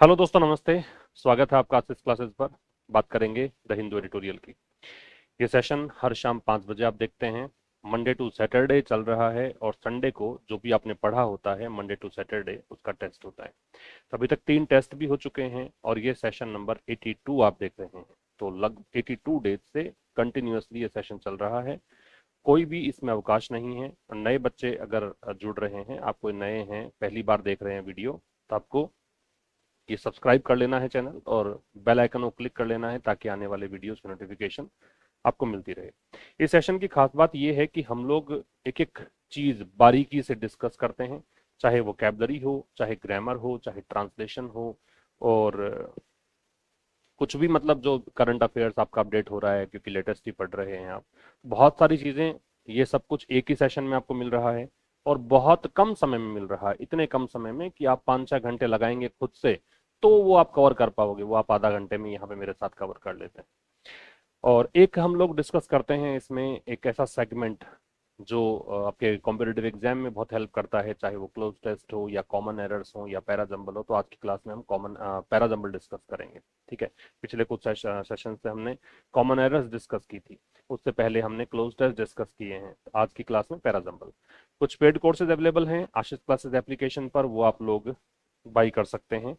Hello दोस्तों, नमस्ते। स्वागत है आपका आज इस क्लासेस पर। बात करेंगे द हिंदू एडिटोरियल की। ये सेशन हर शाम 5 बजे आप देखते हैं। मंडे टू सैटरडे चल रहा है और संडे को जो भी आपने पढ़ा होता है मंडे टू सैटरडे उसका टेस्ट होता है। तो अभी तक 3 टेस्ट भी हो चुके हैं और ये सेशन नंबर 82 आप देख रहे हैं। तो लग 82 डेज से कंटिन्यूअसली ये सेशन चल रहा है। कोई भी इसमें अवकाश नहीं है। और नए बच्चे अगर जुड़ रहे हैं, आप कोई नए हैं, पहली बार देख रहे हैं वीडियो, तो आपको ये सब्सक्राइब कर लेना है चैनल और बेल आइकन को क्लिक कर लेना है ताकि आने वाले वीडियोस की नोटिफिकेशन आपको मिलती रहे। इस सेशन की खास बात यह है कि हम लोग एक एक चीज बारीकी से डिस्कस करते हैं, चाहे वो कैबलरी हो, चाहे ग्रामर हो, चाहे ट्रांसलेशन हो, और कुछ भी, मतलब जो करंट अफेयर्स आपका अपडेट हो रहा है क्योंकि लेटेस्ट ही पढ़ रहे हैं आप। बहुत सारी चीजें, ये सब कुछ एक ही सेशन में आपको मिल रहा है और बहुत कम समय में मिल रहा है। इतने कम समय में कि आप 5-6 घंटे लगाएंगे खुद से तो वो आप कवर कर पाओगे, वो आप आधा घंटे में यहाँ पे मेरे साथ कवर कर लेते हैं। और एक हम लोग डिस्कस करते हैं इसमें एक ऐसा सेगमेंट जो आपके कॉम्पिटिटिव एग्जाम में बहुत हेल्प करता है, चाहे वो क्लोज टेस्ट हो या कॉमन एरर्स हो या पैराजंबल हो। तो आज की क्लास में हम कॉमन पैराजंबल डिस्कस करेंगे। ठीक है। पिछले कुछ सेशन से हमने कॉमन एरर्स डिस्कस की थी, उससे पहले हमने क्लोज टेस्ट डिस्कस किए हैं। आज की क्लास में पैराजंबल। कुछ पेड कोर्सेज अवेलेबल हैं आशीष क्लासेस एप्लीकेशन पर, वो आप लोग बाई कर सकते हैं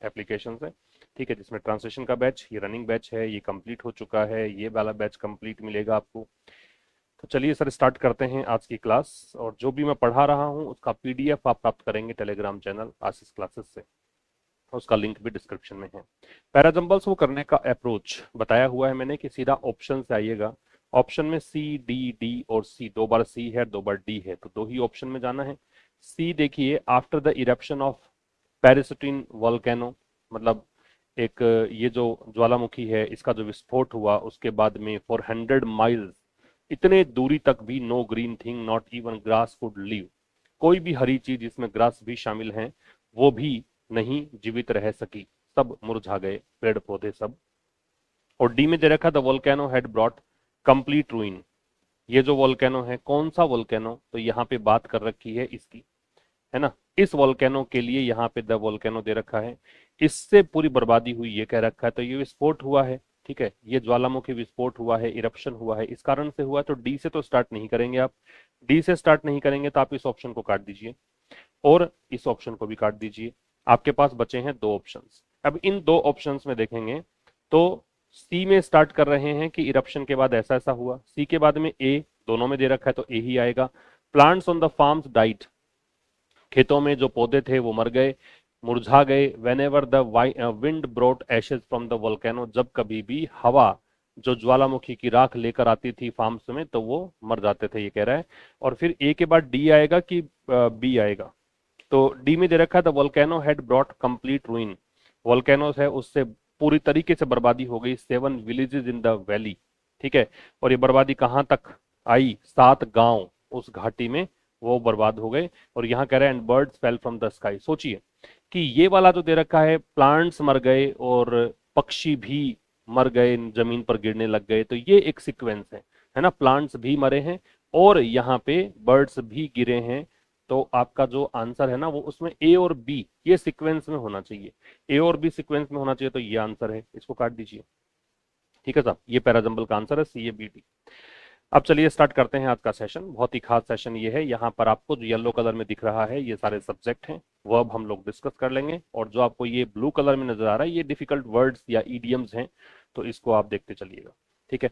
एप्लीकेशन से। ठीक है। जिसमें ट्रांसलेशन का बैच, ये रनिंग बैच है, ये कंप्लीट हो चुका है, ये वाला बैच कंप्लीट मिलेगा आपको। तो चलिए सर, स्टार्ट करते हैं आज की क्लास। और जो भी मैं पढ़ा रहा हूँ उसका पीडीएफ आप प्राप्त करेंगे टेलीग्राम चैनल आशीष क्लासेस से, उसका लिंक भी डिस्क्रिप्शन में है। पैराजंबल्स को करने का अप्रोच बताया हुआ है मैंने कि सीधा ऑप्शन से आइएगा। ऑप्शन में सी, डी, डी और सी, 2 बार सी है, 2 बार डी है, तो 2 ही ऑप्शन में जाना है। सी देखिए, आफ्टर द इरप्शन ऑफ पेरिस्टीन वोल्केनो, मतलब एक ये जो ज्वालामुखी है इसका जो विस्फोट हुआ उसके बाद में फॉर 100 माइल्स, इतने दूरी तक भी no green thing not even grass could live, कोई भी हरी चीज जिसमें ग्रास भी शामिल है वो भी नहीं जीवित रह सकी, सब मुरझा गए पेड़ पौधे सब। और डी में दे रखा the volcano had brought complete रूइन। ये जो वोल्केनो है, कौन सा वोल्केनो, तो यहाँ पे बात कर रखी है इसकी, है ना। इस वोल्केनो के लिए यहाँ पे द वोल्केनो दे रखा है, इससे पूरी बर्बादी हुई ये कह रखा है। तो ये विस्फोट हुआ है, ठीक है, ये ज्वालामुखी विस्फोट हुआ है, इरप्शन हुआ है, इस कारण से हुआ है। तो डी से तो स्टार्ट नहीं करेंगे आप। डी से स्टार्ट नहीं करेंगे तो आप इस ऑप्शन को काट दीजिए और इस ऑप्शन को भी काट दीजिए। आपके पास बचे हैं 2 ऑप्शंस। अब इन 2 ऑप्शंस में देखेंगे तो सी में स्टार्ट कर रहे हैं कि इरप्शन के बाद ऐसा ऐसा हुआ, सी के बाद में ए, दोनों में दे रखा है तो ए ही आएगा। Plants on the farms diet, खेतों में जो पौधे थे वो मर गए, मुरझा गए। When ever the wind brought Ashes from the volcano, जब कभी भी हवा जो ज्वालामुखी की राख लेकर आती थी फार्म्स में तो वो मर जाते थे, ये कह रहा है। और फिर ए के बाद डी आएगा कि बी आएगा, तो डी में दे रखा है the volcano had brought complete रूइन। Volcanoes है उससे पूरी तरीके से बर्बादी हो गई, 7 विलेजेस इन द वैली। ठीक है। और ये बर्बादी कहाँ तक आई, 7 गांव उस घाटी में वो बर्बाद हो गए। और यहाँ कह रहे हैं and birds fell from the sky. सोचिए कि ये वाला जो दे रखा है, प्लांट्स मर गए और पक्षी भी मर गए, जमीन पर गिरने लग गए, तो ये एक सीक्वेंस है ना। प्लांट्स भी मरे हैं और यहाँ पे बर्ड्स भी गिरे हैं। तो आपका जो आंसर है ना वो उसमें ए और बी ये सीक्वेंस में होना चाहिए, ए और बी सीक्वेंस में होना चाहिए, तो ये आंसर है, इसको काट दीजिए। ठीक है साहब, ये पैराजंबल का आंसर है, सी ए बी डी। अब चलिए स्टार्ट करते हैं आज का सेशन। बहुत ही खास सेशन ये है, यहाँ पर आपको जो येलो कलर में दिख रहा है ये सारे सब्जेक्ट हैं, वो अब हम लोग डिस्कस कर लेंगे। और जो आपको ये ब्लू कलर में नजर आ रहा है ये डिफिकल्ट वर्ड्स या ईडियम्स हैं, तो इसको आप देखते चलिएगा। ठीक है।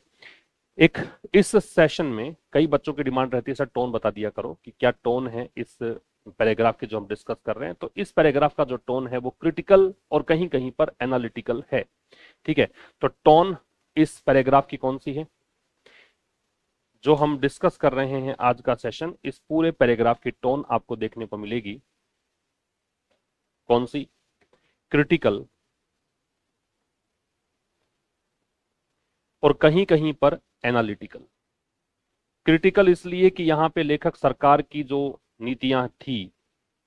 एक इस सेशन में कई बच्चों की डिमांड रहती है, सर टोन बता दिया करो कि क्या टोन है इस पैराग्राफ के जो हम डिस्कस कर रहे हैं। तो इस पैराग्राफ का जो टोन है वो क्रिटिकल और कहीं कहीं पर एनालिटिकल है। ठीक है। तो टोन इस पैराग्राफ की कौन सी है, जो हम डिस्कस कर रहे हैं आज का सेशन, इस पूरे पैराग्राफ की टोन आपको देखने को मिलेगी कौन सी, क्रिटिकल और कहीं कहीं पर एनालिटिकल। क्रिटिकल इसलिए कि यहाँ पे लेखक सरकार की जो नीतियां थी,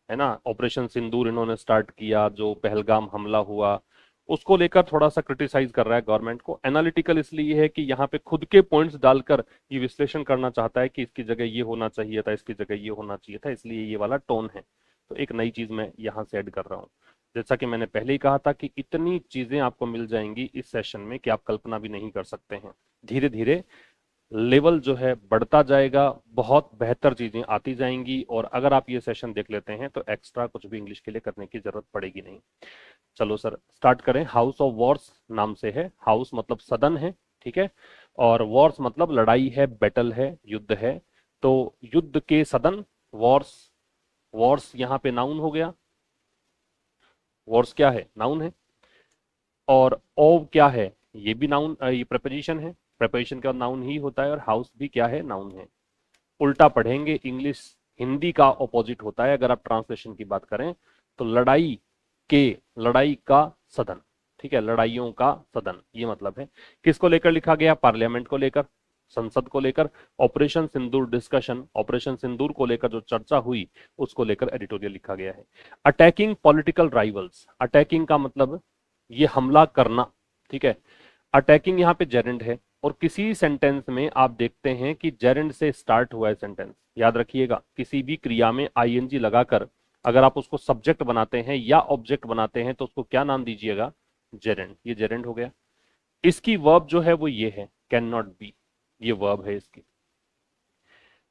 है ना, ऑपरेशन सिंदूर इन्होंने स्टार्ट किया, जो पहलगाम हमला हुआ उसको लेकर थोड़ा सा क्रिटिसाइज कर रहा है गवर्नमेंट को। एनालिटिकल इसलिए है कि यहाँ पे खुद के पॉइंट्स डालकर ये विश्लेषण करना चाहता है कि इसकी जगह ये होना चाहिए था, इसकी जगह ये होना चाहिए था, इसलिए ये वाला टोन है। तो एक नई चीज मैं यहाँ से ऐड कर रहा हूँ। जैसा कि मैंने पहले ही कहा था कि इतनी चीजें आपको मिल जाएंगी इस सेशन में कि आप कल्पना भी नहीं कर सकते हैं। धीरे धीरे लेवल जो है बढ़ता जाएगा, बहुत बेहतर चीजें आती जाएंगी, और अगर आप ये सेशन देख लेते हैं तो एक्स्ट्रा कुछ भी इंग्लिश के लिए करने की जरूरत पड़ेगी नहीं। चलो सर स्टार्ट करें। हाउस ऑफ वॉर्स नाम से है। हाउस मतलब सदन है, ठीक है, और वॉर्स मतलब लड़ाई है, बैटल है, युद्ध है। तो युद्ध के सदन, वॉर्स। वॉर्स यहाँ पे नाउन हो गया। वॉर्स क्या है? नाउन है। और ओव क्या है? ये भी नाउन, ये प्रपोजिशन है। प्रपोजिशन का नाउन ही होता है, और हाउस भी क्या है? नाउन है। उल्टा पढ़ेंगे, इंग्लिश हिंदी का ऑपोजिट होता है। अगर आप ट्रांसलेशन की बात करें तो लड़ाई के, लड़ाई का सदन, ठीक है, लड़ाइयों का सदन, ये मतलब है। किसको लेकर लिखा गया? पार्लियामेंट को लेकर, संसद को लेकर। ऑपरेशन सिंदूर डिस्कशन, ऑपरेशन सिंदूर को लेकर जो चर्चा हुई उसको लेकर एडिटोरियल लिखा गया है। अटैकिंग पॉलिटिकल राइवल्स, अटैकिंग का मतलब ये हमला करना, ठीक है। अटैकिंग यहाँ पे जेरेंड है, और किसी सेंटेंस में आप देखते हैं कि जेरेंड से स्टार्ट हुआ है सेंटेंस, याद रखिएगा। किसी भी क्रिया में आईएनजी लगाकर अगर आप उसको सब्जेक्ट बनाते हैं या ऑब्जेक्ट बनाते हैं तो उसको क्या नाम दीजिएगा? जेरेंड। ये जेरेंड हो गया। इसकी वर्ब जो है वो ये है, कैन नॉट बी, ये वर्ब है इसकी।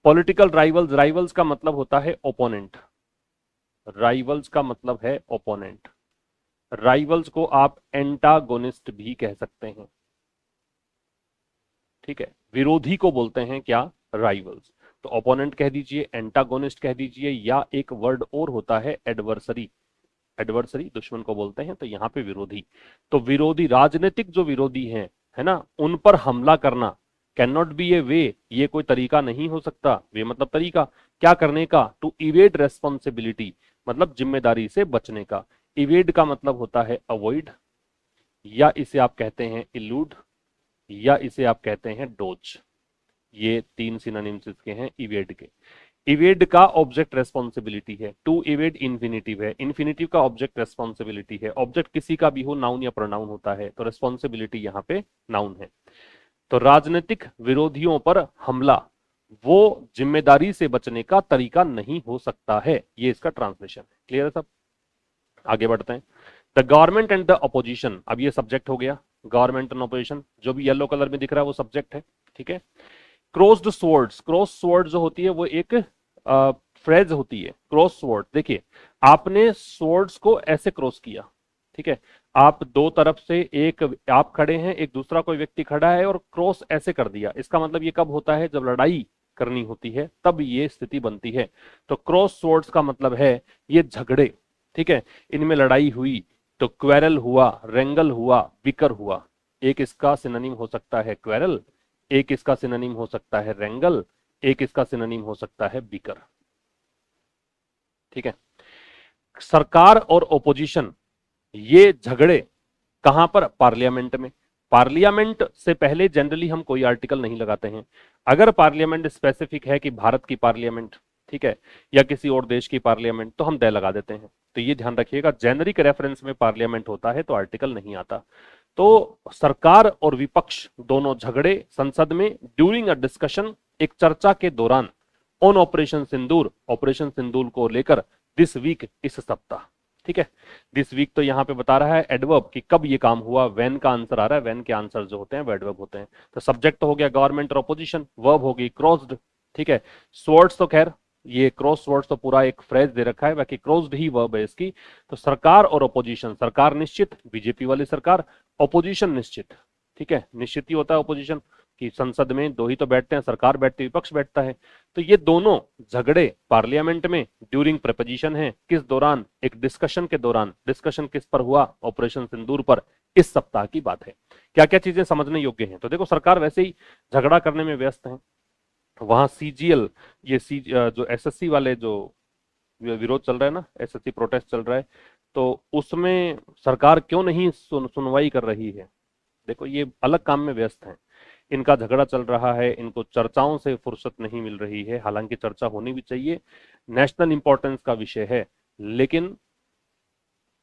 पॉलिटिकल राइवल्स, राइवल्स का मतलब होता है ओपोनेंट। राइवल्स का मतलब है ओपोनेंट। राइवल्स को आप एंटागोनिस्ट भी कह सकते हैं, ठीक है। विरोधी को बोलते हैं क्या? राइवल्स। तो ओपोनेंट कह दीजिए, एंटागोनिस्ट कह दीजिए, या एक वर्ड और होता है एडवर्सरी। एडवर्सरी दुश्मन को बोलते हैं, तो यहाँ पे विरोधी। तो विरोधी, राजनीतिक जो विरोधी हैं, है ना, उन पर हमला करना। कैन नॉट बी ए वे, ये कोई तरीका नहीं हो सकता। वे मतलब तरीका, क्या करने का? टू इवेड रेस्पॉन्सिबिलिटी, मतलब जिम्मेदारी से बचने का। इवेड का मतलब होता है अवॉइड, या इसे आप कहते हैं इलूड, या इसे आप कहते हैं डोज। ये तीन सिनोनिम्स इसके हैं इवेड के। इवेड का ऑब्जेक्ट रेस्पॉन्सिबिलिटी है। टू इवेड इन्फिनिटिव है, इन्फिनिटिव का ऑब्जेक्ट रेस्पॉन्सिबिलिटी है। ऑब्जेक्ट किसी का भी हो, नाउन या प्रोनाउन होता है, तो रेस्पॉन्सिबिलिटी यहाँ पे नाउन है। तो राजनीतिक विरोधियों पर हमला वो जिम्मेदारी से बचने का तरीका नहीं हो सकता है। ये इसका ट्रांसलेशन है। क्लियर है सब? आगे बढ़ते हैं। The government and the opposition, अब ये सब्जेक्ट हो गया। गवर्नमेंट एंड अपोजिशन, जो भी येलो कलर में दिख रहा है वो सब्जेक्ट है, ठीक है। क्रॉस्ड स्वर्ड्स, क्रॉस स्वर्ड जो होती है वो एक फ्रेज होती है। क्रॉस स्वर्ड, देखिए आपने स्वर्ड्स को ऐसे क्रॉस किया, ठीक है। आप दो तरफ से, एक आप खड़े हैं, एक दूसरा कोई व्यक्ति खड़ा है, और क्रॉस ऐसे कर दिया। इसका मतलब ये कब होता है? जब लड़ाई करनी होती है तब ये स्थिति बनती है। तो क्रॉस स्वर्ड्स का मतलब है ये झगड़े, ठीक है, इनमें लड़ाई हुई। तो क्वेरल हुआ, रेंगल हुआ, बिकर हुआ। एक इसका सिनोनिम हो सकता है क्वेरल, एक इसका सिनोनिम हो सकता है रेंगल, एक इसका सिनोनिम हो सकता है बिकर, ठीक है। सरकार और ओपोजिशन, ये झगड़े कहां पर? पार्लियामेंट में। पार्लियामेंट से पहले जनरली हम कोई आर्टिकल नहीं लगाते हैं। अगर पार्लियामेंट स्पेसिफिक है कि भारत की पार्लियामेंट, ठीक है, या किसी और देश की पार्लियामेंट, तो हम दे लगा देते हैं। तो ये ध्यान रखिएगा, जेनरिक रेफरेंस में पार्लियामेंट होता है तो आर्टिकल नहीं आता। तो सरकार और विपक्ष दोनों झगड़े संसद में ड्यूरिंग अ डिस्कशन, एक चर्चा के दौरान, ऑन ऑपरेशन सिंदूर, ऑपरेशन सिंदूर को लेकर, दिस वीक, इस सप्ताह, ठीक है। दिस वीक तो यहाँ पे बता रहा है एडवर्ब कि कब ये काम हुआ। वेन का आंसर आ रहा है, वेन के आंसर जो होते हैं वो एडवर्ब होते हैं। तो सब्जेक्ट तो हो गया गवर्नमेंट और ऑपोजिशन, वर्ब होगी क्रॉस्ड, ठीक है। स्वर्ड्स तो खैर, ये क्रॉस वर्ड्स तो पूरा एक फ्रेज दे रखा है, बाकी क्रॉस्ड ही वर्ब है इसकी। तो सरकार और ऑपोजिशन, सरकार निश्चित, बीजेपी वाली सरकार, ऑपोजिशन निश्चित, ठीक है। निश्चित ही होता है ऑपोजिशन कि संसद में दो ही तो बैठते हैं, सरकार बैठती है, विपक्ष बैठता है। तो ये दोनों झगड़े पार्लियामेंट में ड्यूरिंग प्रपोजिशन है। किस दौरान? एक डिस्कशन के दौरान। डिस्कशन किस पर हुआ? ऑपरेशन सिंदूर पर। इस सप्ताह की बात है। क्या क्या चीजें समझने योग्य हैं? तो देखो, सरकार वैसे ही झगड़ा करने में व्यस्त है। वहां सीजीएल, ये जो एसएससी वाले जो विरोध चल रहा है ना, एसएससी प्रोटेस्ट चल रहा है, तो उसमें सरकार क्यों नहीं सुनवाई कर रही है? देखो, ये अलग काम में व्यस्त हैं। इनका झगड़ा चल रहा है, इनको चर्चाओं से फुर्सत नहीं मिल रही है। हालांकि चर्चा होनी भी चाहिए, नेशनल इंपॉर्टेंस का विषय है, लेकिन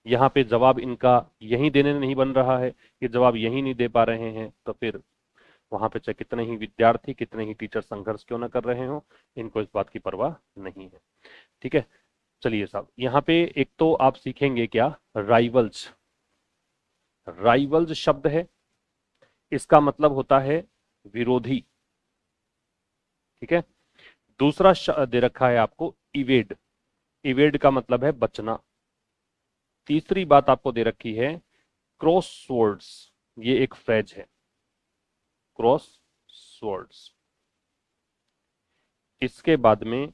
यहाँ पे जवाब इनका यहीं देने नहीं बन रहा है। ये जवाब यहीं नहीं दे पा रहे हैं, तो फिर वहां पे चाहे कितने ही विद्यार्थी, कितने ही टीचर संघर्ष क्यों ना कर रहे हो, इनको इस बात की परवाह नहीं है, ठीक है। चलिए साहब, यहाँ पे एक तो आप सीखेंगे क्या, राइवल्स। राइवल्स शब्द है, इसका मतलब होता है विरोधी, ठीक है। दूसरा दे रखा है आपको इवेड, इवेड का मतलब है बचना। तीसरी बात आपको दे रखी है क्रॉस स्वर्ड्स, ये एक फ्रेज है, क्रॉस स्वर्ड्स। इसके बाद में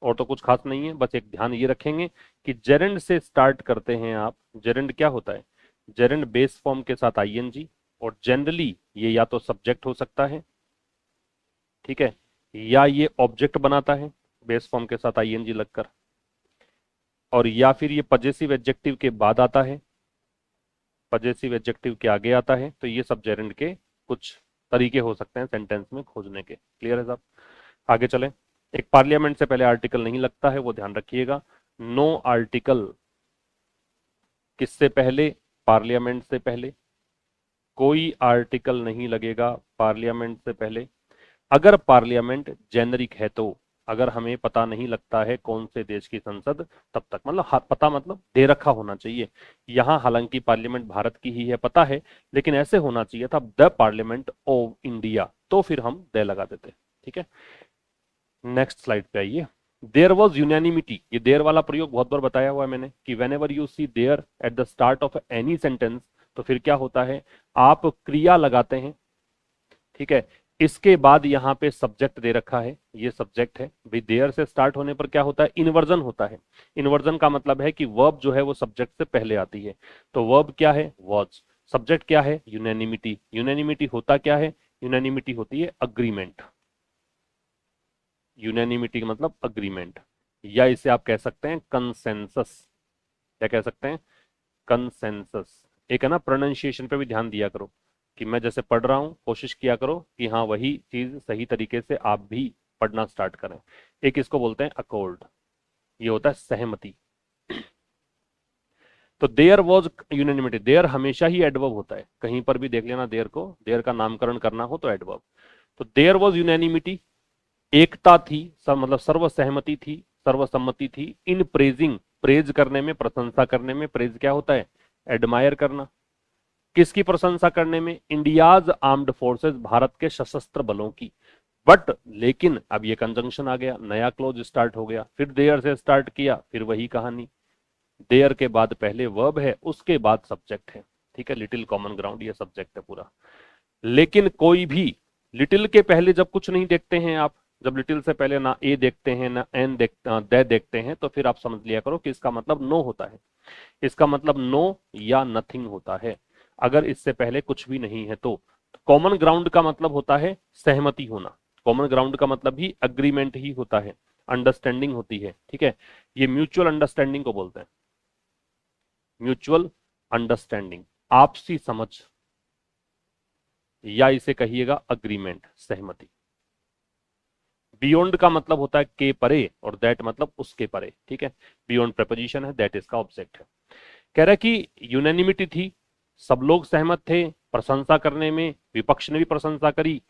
और तो कुछ खास नहीं है, बस एक ध्यान ये रखेंगे कि जेरेंड से स्टार्ट करते हैं आप। जेरेंड क्या होता है, जेरेंड बेस फॉर्म के साथ आईएनजी, और जनरली ये या तो सब्जेक्ट हो सकता है, ठीक है, या ये ऑब्जेक्ट बनाता है बेस फॉर्म के साथ आईएनजी लगकर, और या फिर ये पजेसिव एडजेक्टिव के बाद आता है, पजेसिव एडजेक्टिव के आगे आता है। तो ये सब जेरेंड के कुछ तरीके हो सकते हैं सेंटेंस में खोजने के। क्लियर है साहब, आगे चलें। एक पार्लियामेंट से पहले आर्टिकल नहीं लगता है, वो ध्यान रखिएगा। नो आर्टिकल किससे पहले, पार्लियामेंट से पहले। कोई आर्टिकल नहीं लगेगा पार्लियामेंट से पहले। अगर पार्लियामेंट जेनरिक है तो, अगर हमें पता नहीं लगता है कौन से देश की संसद, तब तक, मतलब पता मतलब दे रखा होना चाहिए। यहां हालांकि पार्लियामेंट भारत की ही है, पता है, लेकिन ऐसे होना चाहिए था द पार्लियामेंट ऑफ इंडिया, तो फिर हम दे लगा देते। ठीक है, नेक्स्ट स्लाइड पे आइए। देयर वॉज यूनैनिमिटी, ये देयर वाला प्रयोग बहुत बार बताया हुआ है मैंने कि whenever you see there at the start of any sentence, तो फिर क्या होता है, आप क्रिया लगाते हैं, ठीक है। इसके बाद यहाँ पे सब्जेक्ट दे रखा है, ये सब्जेक्ट है भाई। देयर से स्टार्ट होने पर क्या होता है, इन्वर्जन होता है। इन्वर्जन का मतलब है कि वर्ब जो है वो सब्जेक्ट से पहले आती है। तो वर्ब क्या है, वॉज। सब्जेक्ट क्या है, यूनैनिमिटी। यूनैनिमिटी होता क्या है, यूनैनिमिटी होती है अग्रीमेंट। यूनैनिमिटी का मतलब अग्रीमेंट, या इसे आप कह सकते हैं कंसेंसस। क्या कह सकते हैं, कंसेंसस। एक है ना, प्रोनाउंसिएशन पे भी ध्यान दिया करो कि मैं जैसे पढ़ रहा हूं कोशिश किया करो कि हाँ वही चीज सही तरीके से आप भी पढ़ना स्टार्ट करें। एक इसको बोलते हैं अकॉर्ड, ये होता है सहमति। तो देयर वॉज यूनैनिमिटी, देयर हमेशा ही एडवर्ब होता है, कहीं पर भी देख लेना देयर को, देयर का नामकरण करना हो तो एडवर्ब। तो देयर वॉज यूनैनिमिटी, एकता थी, सब मतलब सर्वसहमति थी, सर्वसम्मति थी। इन प्रेजिंग, प्रेज करने में, प्रशंसा करने में, प्रेज क्या होता है, एडमायर करना। किसकी प्रशंसा करने में, इंडियाज आर्म्ड फोर्सेस, भारत के सशस्त्र बलों की। बट लेकिन अब ये कंजंक्शन आ गया, नया क्लोज स्टार्ट हो गया, फिर देयर से स्टार्ट किया, फिर वही कहानी। देयर के बाद पहले वर्ब है, उसके बाद सब्जेक्ट है, ठीक है। लिटिल कॉमन ग्राउंड, ये सब्जेक्ट है पूरा। लेकिन कोई भी लिटिल के पहले जब कुछ नहीं देखते हैं आप, जब लिटिल से पहले ना ए देखते हैं ना एन दे देखते हैं, तो फिर आप समझ लिया करो कि इसका मतलब नो होता है। इसका मतलब नो या नथिंग होता है, अगर इससे पहले कुछ भी नहीं है तो। कॉमन ग्राउंड का मतलब होता है सहमति होना, कॉमन ग्राउंड का मतलब भी अग्रीमेंट ही होता है, अंडरस्टैंडिंग होती है, ठीक है। ये म्यूचुअल अंडरस्टैंडिंग को बोलते हैं, म्यूचुअल अंडरस्टैंडिंग, आपसी समझ, या इसे कहिएगा अग्रीमेंट, सहमति। बियॉन्ड का मतलब होता है के परे, और दैट मतलब उसके परे, ठीक है। बियॉन्ड प्रपोजिशन है, दैट इसका ऑब्जेक्ट है। कह रहा है कि यूनैनिमिटी थी, सब लोग सहमत थे प्रशंसा करने में, विपक्ष ने भी प्रशंसा करी,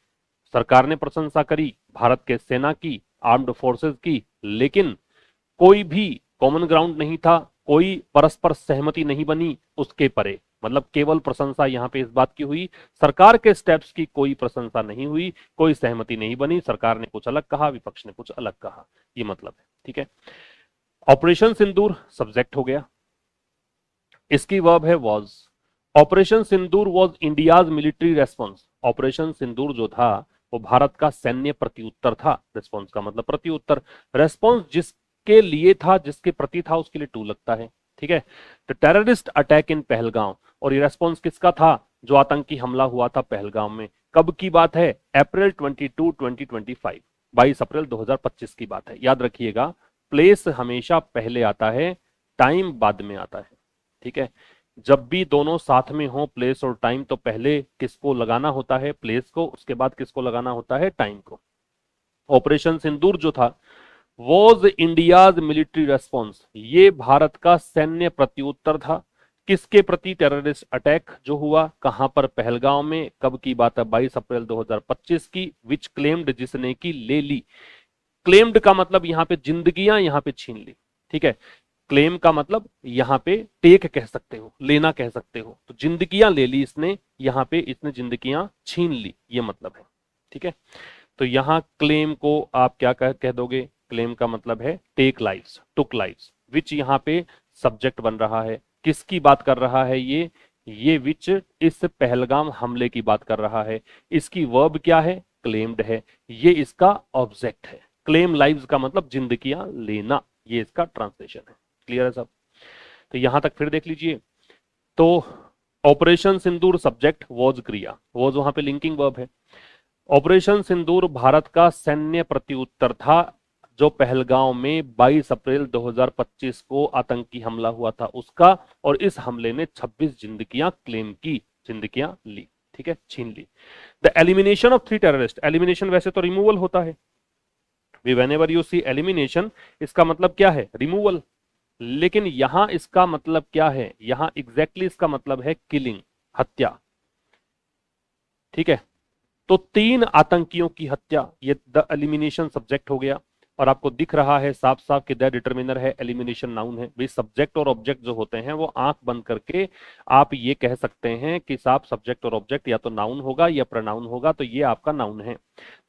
सरकार ने प्रशंसा करी भारत के सेना की, आर्म्ड फोर्सेस की, लेकिन कोई भी कॉमन ग्राउंड नहीं था, कोई परस्पर सहमति नहीं बनी उसके परे। मतलब केवल प्रशंसा यहां पे इस बात की हुई, सरकार के स्टेप्स की कोई प्रशंसा नहीं हुई, कोई सहमति नहीं बनी, सरकार ने कुछ अलग कहा, विपक्ष ने कुछ अलग कहा, ये मतलब है, ठीक है। ऑपरेशन सिंदूर सब्जेक्ट हो गया, इसकी वर्ब है was. Operation Sindoor was India's military response, operation Sindoor जो था वो भारत का सैन्य प्रत्युत्तर था। रेस्पॉन्स का मतलब प्रत्युत्तर, रेस्पॉन्स जिसके लिए था, जिसके प्रति था, उसके लिए टू लगता है, ठीक है। तो टेररिस्ट अटैक इन पहलगांव, और ये रेस्पॉन्स किसका था, जो आतंकी हमला हुआ था पहलगांव में। कब की बात है, अप्रैल 22 2025, 22 अप्रैल 2025 की बात है। याद रखिएगा, प्लेस हमेशा पहले आता है, टाइम बाद में आता है, ठीक है। जब भी दोनों साथ में हो, प्लेस और टाइम, तो पहले किसको लगाना होता है, प्लेस को, उसके बाद किसको लगाना होता है, टाइम को। ऑपरेशन सिंदूर जो था, वॉज इंडियाज मिलिट्री रेस्पॉन्स, ये भारत का सैन्य प्रत्युत्तर था। किसके प्रति, टेररिस्ट अटैक जो हुआ, कहां पर, पहलगांव में। कब की बात है, 22 अप्रैल 2025 की। विच क्लेम्ड, जिसने की, ले ली, क्लेम्ड का मतलब यहां पे जिंदगियां यहां पे छीन ली, ठीक है। क्लेम का मतलब यहां पे टेक कह सकते हो, लेना कह सकते हो, तो जिंदगियां ले ली इसने, यहां पे इसने जिंदगियां छीन ली, ये मतलब है, ठीक है। तो यहां क्लेम को आप क्या कह दोगे, क्लेम का मतलब है टेक लाइव्स, टुक लाइव्स, विच यहां पे सब्जेक्ट बन रहा है, किसकी बात कर रहा है ये विच इस पहलगाम हमले की बात कर रहा है। इसकी वर्ब क्या है, क्लेम्ड है, ये इसका ऑब्जेक्ट है। क्लेम लाइव्स का मतलब जिंदगियां लेना, ये इसका ट्रांसलेशन है। क्लियर है सब? तो यहां तक फिर देख लीजिए। तो ऑपरेशन सिंदूर सब्जेक्ट, वॉज क्रिया, वॉज वहां पे लिंकिंग वर्ब है। ऑपरेशन सिंदूर भारत का सैन्य प्रत्युत्तर था जो पहलगांव में 22 अप्रैल 2025 को आतंकी हमला हुआ था उसका, और इस हमले ने 26 जिंदगियां क्लेम की, जिंदगियां ली, ठीक है, छीन ली। The elimination of 3 terrorist, elimination वैसे तो रिमूवल होता है, व्हेनेवर यू सी एलिमिनेशन, इसका मतलब क्या है, रिमूवल, लेकिन यहां इसका मतलब क्या है, यहां एग्जैक्टली इसका मतलब है किलिंग, हत्या, ठीक है। तो 3 आतंकियों की हत्या, ये द एलिमिनेशन सब्जेक्ट हो गया, और आपको दिख रहा है साफ साफ कि द डिटर्मिनर है, एलिमिनेशन नाउन है। भाई सब्जेक्ट और ऑब्जेक्ट जो होते हैं वो आंख बंद करके आप ये कह सकते हैं कि साफ सब्जेक्ट और ऑब्जेक्ट या तो नाउन होगा या प्रोनाउन होगा, तो ये आपका नाउन है।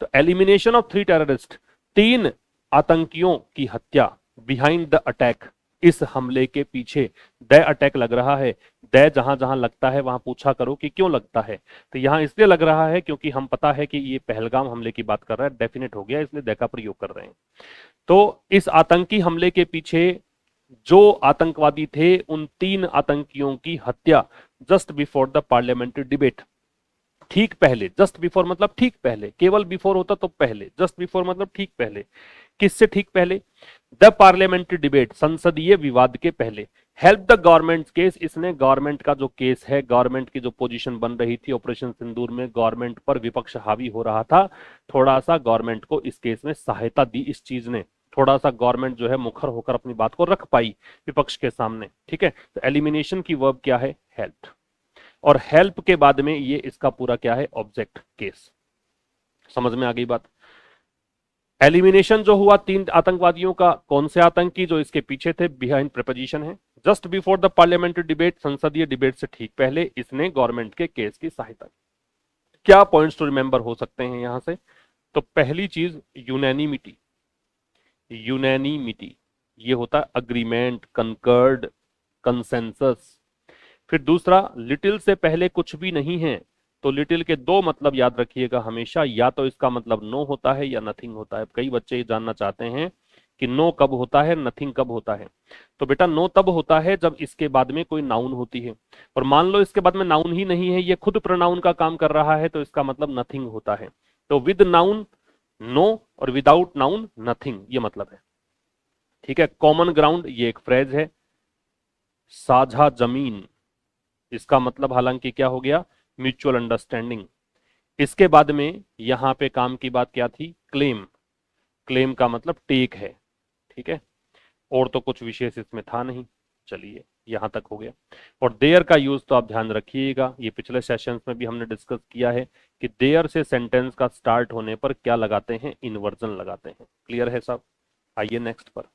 तो एलिमिनेशन ऑफ 3 टेररिस्ट, 3 आतंकियों की हत्या, बिहाइंड द अटैक, इस हमले के पीछे, द अटैक लग रहा है, द जहां जहां लगता है वहां पूछा करो कि क्यों लगता है, तो यहां इसलिए लग रहा है क्योंकि हम पता है कि ये पहलगाम हमले की बात कर रहा है, डेफिनेट हो गया, इसलिए द का प्रयोग कर रहे हैं। तो इस आतंकी हमले के पीछे जो आतंकवादी थे, उन 3 आतंकियों की हत्या just before the parliamentary debate, ठीक पहले, जस्ट बिफोर मतलब ठीक पहले, केवल बिफोर होता तो पहले, जस्ट बिफोर मतलब ठीक पहले, किससे ठीक पहले, द पार्लियामेंट्री डिबेट, संसदीय विवाद के पहले, हेल्प द गवर्नमेंट केस, इसने गवर्नमेंट का जो केस है, गवर्नमेंट की जो पोजीशन बन रही थी ऑपरेशन सिंदूर में, गवर्नमेंट पर विपक्ष हावी हो रहा था, थोड़ा सा गवर्नमेंट को इस केस में सहायता दी इस चीज ने, थोड़ा सा गवर्नमेंट जो है मुखर होकर अपनी बात को रख पाई विपक्ष के सामने, ठीक है। तो एलिमिनेशन की वर्ब क्या है, हेल्प, और हेल्प के बाद में ये इसका पूरा क्या है, ऑब्जेक्ट केस। समझ में आ गई बात? एलिमिनेशन जो हुआ 3 आतंकवादियों का, कौन से आतंकी, जो इसके पीछे थे, बिहाइंड प्रेपोजिशन है, just before the parliamentary debate, संसदीय डिबेट से ठीक पहले इसने गवर्नमेंट के केस की सहायता की। क्या पॉइंट्स टू रिमेंबर हो सकते हैं यहां से? तो पहली चीज यूनैनिमिटी, यूनैनिमिटी ये होता है अग्रीमेंट, कंकर्ड, कंसेंसस। फिर दूसरा, लिटिल से पहले कुछ भी नहीं है, तो लिटिल के 2 मतलब याद रखिएगा हमेशा, या तो इसका मतलब नो होता है या नथिंग होता है। कई बच्चे ये जानना चाहते हैं कि नो कब होता है, नथिंग कब होता है। तो बेटा नो तब होता है जब इसके बाद में कोई नाउन होती है, और मान लो इसके बाद में नाउन ही नहीं है, ये खुद प्रोनाउन का काम कर रहा है, तो इसका मतलब नथिंग होता है। तो विद नाउन नो और विदाउट नाउन नथिंग, ये मतलब है, ठीक है। कॉमन ग्राउंड ये एक फ्रेज है, साझा जमीन, इसका मतलब हालांकि क्या हो गया, म्यूचुअल अंडरस्टैंडिंग। इसके बाद में यहां पे काम की बात क्या थी, क्लेम, क्लेम का मतलब टेक है, ठीक है, और तो कुछ विशेष इसमें था नहीं। चलिए यहां तक हो गया। और देयर का यूज तो आप ध्यान रखिएगा, ये पिछले सेशंस में भी हमने डिस्कस किया है कि देयर से सेंटेंस का स्टार्ट होने पर क्या लगाते हैं, इन्वर्जन लगाते हैं। क्लियर है सब? आइए नेक्स्ट पर।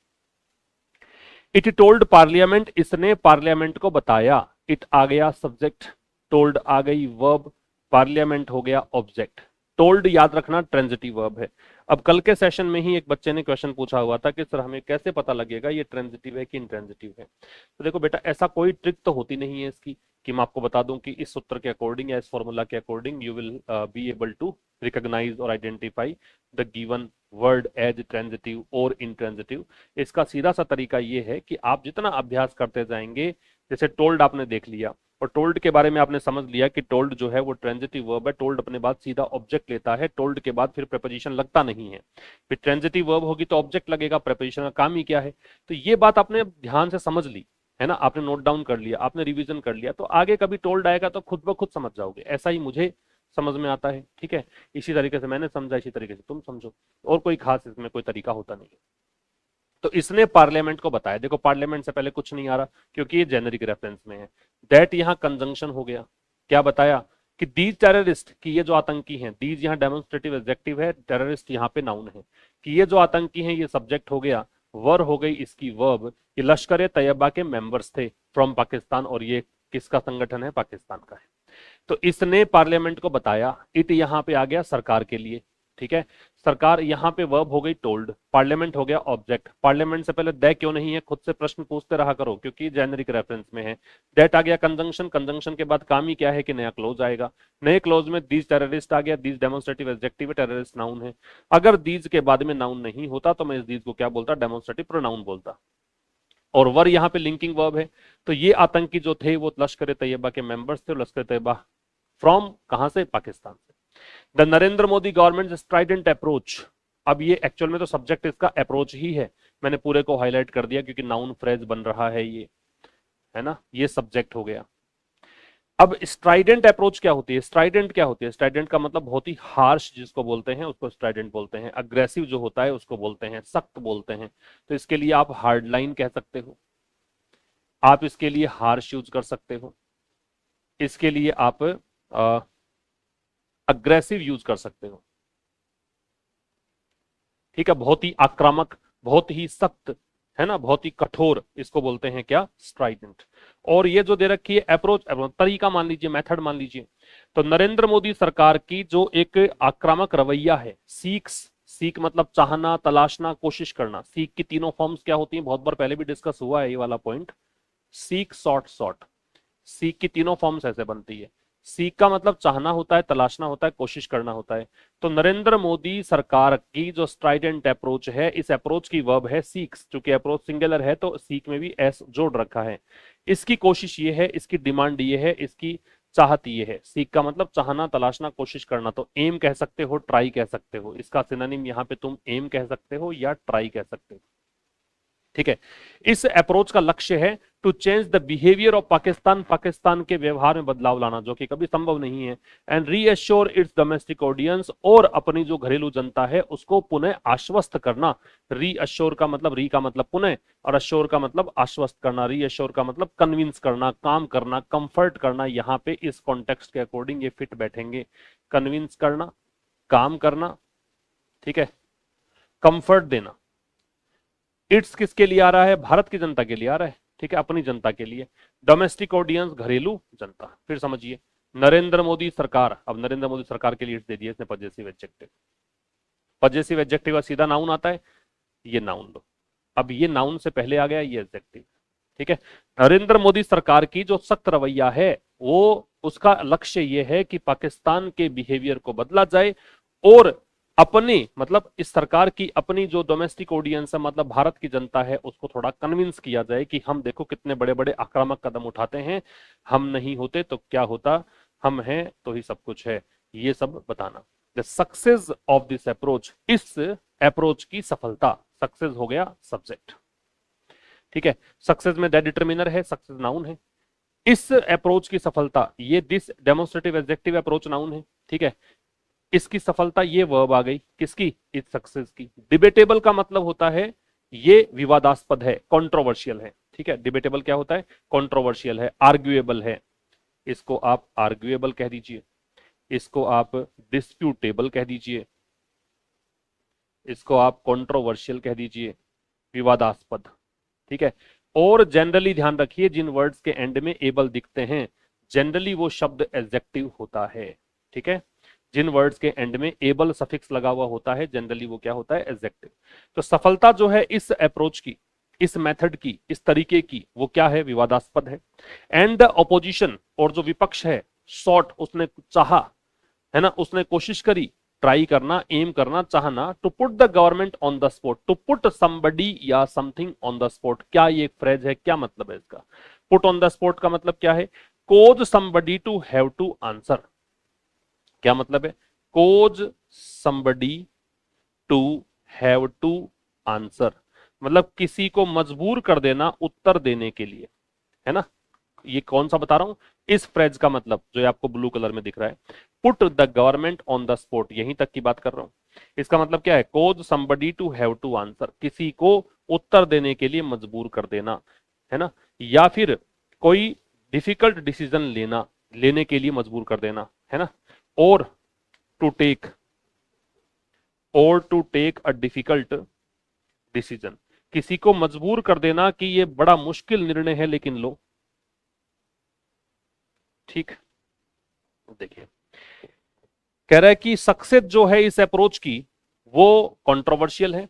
इट टोल्ड पार्लियामेंट, इसने पार्लियामेंट को बताया, इट आ गया सब्जेक्ट, टोल्ड आ गई वर्ब, पार्लियामेंट हो गया ऑब्जेक्ट। टोल्ड याद रखना ट्रांजिटिव वर्ब है। अब कल के सेशन में ही एक बच्चे ने क्वेश्चन पूछा हुआ था कि सर हमें कैसे पता लगेगा ये ट्रांजिटिव है कि इंट्रांजिटिव है। तो देखो बेटा, ऐसा कोई ट्रिक तो होती नहीं है इसकी कि मैं आपको बता दूं कि इस सूत्र के अकॉर्डिंग या इस फॉर्मूला के according you will be able to recognise और identify the given word as transitive और इंट्रांजिटिव। इसका सीधा सा तरीका ये है कि आप जितना अभ्यास करते जाएंगे, जैसे टोल्ड आपने देख लिया और टोल्ड के बारे में आपने समझ लिया कि टोल्ड जो है वो ट्रांजिटिव वर्ब है, टोल्ड अपने बाद सीधा ऑब्जेक्ट लेता है, टोल्ड के बाद फिर प्रेपोजिशन लगता नहीं है। फिर ट्रांजिटिव वर्ब होगी तो ऑब्जेक्ट लगेगा, प्रेपोजिशन का काम ही क्या है। तो ये बात आपने ध्यान से समझ ली है ना, आपने नोट डाउन कर लिया, आपने रिवीजन कर लिया, तो आगे कभी टोल्ड आएगा तो खुद ब खुद समझ जाओगे। ऐसा ही मुझे समझ में आता है, ठीक है। इसी तरीके से मैंने समझा, इसी तरीके से तुम समझो, और कोई खास इसमें कोई तरीका होता नहीं है। तो इसने पार्लियामेंट को बताया, देखो पार्लियामेंट से पहले कुछ नहीं आ रहा क्योंकि ये जेनरिक रेफरेंस में है। दैट यहां कंजंक्शन हो गया, क्या बताया कि दीज टेररिस्ट, कि ये जो आतंकी हैं, दीज यहाँ डेमोन्स्ट्रेटिव एडजेक्टिव है, टेररिस्ट यहाँ पे नाउन है, कि ये जो आतंकी हैं ये सब्जेक्ट हो गया, वर हो गई इसकी वर्ब, ये लश्कर ए तैयबा के मेंबर्स थे फ्रॉम पाकिस्तान, और ये किसका संगठन है? पाकिस्तान का है। तो इसने पार्लियामेंट को बताया, इट यहां पे आ गया सरकार के लिए, ठीक है। सरकार यहां पे वर्ब हो गई टोल्ड, पार्लियामेंट हो गया ऑब्जेक्ट। पार्लियामेंट से पहले द क्यों नहीं है, खुद से प्रश्न पूछते रहा करो, क्योंकि जेनेरिक रेफरेंस में है। दैट आ गया कंजंक्शन, कंजंक्शन के बाद काम ही क्या है कि नया क्लोज आएगा। नए क्लोज में दीज टेररिस्ट आ गया, these demonstrative adjective, terrorist noun है। अगर दीज के बाद में नाउन नहीं होता तो मैं इस दीज को क्या बोलता? डेमोन्स्ट्रेटिव प्रोनाउन बोलता। और वर यहाँ पे लिंकिंग वर्ब है। तो ये आतंकी जो थे वो लश्कर ए तैयबा के मेंबर्स थे, लश्कर ए तैयबा फ्रॉम कहां से? पाकिस्तान से। The Narendra Modi government Strident approach, अब ये एक्चुअल में तो सब्जेक्ट इसका अप्रोच ही है, मैंने पूरे को हाईलाइट कर दिया क्योंकि नाउन फ्रेज बन रहा है ये, है ना, ये सब्जेक्ट हो गया। अब स्ट्राइडेंट अप्रोच क्या होती है? स्ट्राइडेंट क्या होती है? स्ट्राइडेंट का मतलब बहुत ही हार्श जिसको बोलते हैं उसको स्ट्राइडेंट बोलते हैं। अग्रेसिव जो होता है उसको बोलते हैं, सख्त बोलते हैं। तो इसके लिए आप हार्ड लाइन कह सकते हो, आप इसके लिए हार्श यूज कर सकते हो, इसके लिए आप अग्रेसिव यूज कर सकते हो, ठीक है। बहुत ही आक्रामक, बहुत ही सख्त, है ना, बहुत ही कठोर, इसको बोलते हैं क्या? स्ट्राइडेंट। और ये जो दे रखी है अप्रोच, तरीका मान लीजिए, मेथड मान लीजिए। तो नरेंद्र मोदी सरकार की जो एक आक्रामक रवैया है, सीक्स, सीक मतलब चाहना, तलाशना, कोशिश करना। सीक की तीनों फॉर्म्स क्या होती हैं? बहुत बार पहले भी डिस्कस हुआ है ये वाला point. Seek, sort, sort. Seek की तीनों फॉर्म्स ऐसे बनती है। सीक का मतलब चाहना होता है, तलाशना होता है, कोशिश करना होता है। तो नरेंद्र मोदी सरकार की जो स्ट्राइडेंट अप्रोच है, इस अप्रोच की वर्ब है सीक्स, क्योंकि अप्रोच सिंगुलर है तो सीक में भी एस जोड़ रखा है। इसकी कोशिश ये है, इसकी डिमांड ये है, इसकी चाहत ये है। सीक का मतलब चाहना, तलाशना, कोशिश करना। तो एम कह सकते हो, ट्राई कह सकते हो, इसका सिनोनिम यहाँ पे तुम एम कह सकते हो या ट्राई कह सकते हो, ठीक है। इस अप्रोच का लक्ष्य है to change the behaviour of Pakistan, Pakistan के व्यवहार में बदलाव लाना, जो कि कभी संभव नहीं है। And reassure it's domestic audience, और अपनी जो घरेलू जनता है उसको पुनः आश्वस्त करना। रीअश्योर का मतलब, री का मतलब पुनः, और अश्योर का मतलब आश्वस्त करना। रीअश्योर का मतलब कन्विंस करना, काम करना, कंफर्ट करना। यहाँ पे इस कॉन्टेक्स्ट के अकॉर्डिंग ये फिट बैठेंगे। कन्विंस करना, काम करना, ठीक है, कंफर्ट देना। इट्स किसके लिए आ रहा है? भारत की जनता के लिए आ रहा है, ठीक है, अपनी जनता के लिए। डोमेस्टिक ऑडियंस, घरेलू जनता। फिर समझिए, नरेंद्र मोदी सरकार, अब नरेंद्र मोदी सरकार के लिए इट्स दे दिए इसने पजेसिव एडजेक्टिव। पजेसिव एडजेक्टिव का सीधा नाउन आता है, ये नाउन लो। अब ये नाउन से पहले आ गया ये एडजेक्टिव, ठीक है। नरेंद्र मोदी सरकार की जो सख्त रवैया है, वो उसका लक्ष्य ये है कि पाकिस्तान के बिहेवियर को बदला जाए, और अपनी मतलब इस सरकार की अपनी जो डोमेस्टिक ऑडियंस है, मतलब भारत की जनता है, उसको थोड़ा कन्विंस किया जाए कि हम देखो कितने बड़े बड़े आक्रामक कदम उठाते हैं, हम नहीं होते तो क्या होता, हम हैं तो ही सब कुछ है, ये सब बताना। The success of this approach, इस अप्रोच की सफलता, सक्सेस हो गया सब्जेक्ट, ठीक है। सक्सेस में दैट डिटरमिनर है, सक्सेस नाउन है। इस अप्रोच की सफलता, ये this demonstrative adjective approach noun है, ठीक है। इसकी सफलता, ये वर्ब आ गई किसकी? इस सक्सेस की। डिबेटेबल का मतलब होता है ये विवादास्पद है, कंट्रोवर्शियल है, ठीक है। डिबेटेबल क्या होता है? कंट्रोवर्शियल है, आर्ग्यूएबल है। इसको आप आर्ग्यूएबल कह दीजिए, इसको आप डिस्प्यूटेबल कह दीजिए, इसको आप कंट्रोवर्शियल कह दीजिए, विवादास्पद, ठीक है। और जनरली ध्यान रखिए, जिन वर्ड्स के एंड में एबल दिखते हैं, जनरली वो शब्द एडजेक्टिव होता है, ठीक है। जिन वर्ड्स के एंड में एबल सफिक्स लगा हुआ होता है, जनरली वो क्या होता है? एडजेक्टिव। तो सफलता जो है इस अप्रोच की, इस मेथड की, इस तरीके की, वो क्या है? विवादास्पद है। एंड द ऑपोजिशन, और जो विपक्ष है, सॉट, उसने चाहा, है ना, उसने कोशिश करी, ट्राई करना, एम करना, चाहना। To put the government on the spot, to put somebody या समथिंग ऑन द स्पॉट, क्या ये एक फ्रेज है? क्या मतलब है इसका? पुट ऑन द स्पॉट का मतलब क्या है? Cause somebody to have to answer. क्या मतलब है? Cause somebody to have to answer, मतलब किसी को मजबूर कर देना उत्तर देने के लिए, है ना। ये कौन सा बता रहा हूं? इस फ्रेज का मतलब जो आपको ब्लू कलर में दिख रहा है, put the government on the spot, यहीं तक की बात कर रहा हूं। इसका मतलब क्या है? Cause somebody to have to answer, किसी को उत्तर देने के लिए मजबूर कर देना, है ना, या फिर कोई डिफिकल्ट डिसीजन लेने के लिए मजबूर कर देना, है ना, और to take a difficult decision, किसी को मजबूर कर देना कि ये बड़ा मुश्किल निर्णय है लेकिन लो। ठीक, देखिए कह रहा है कि सक्सेस जो है इस अप्रोच की वो कंट्रोवर्शियल है,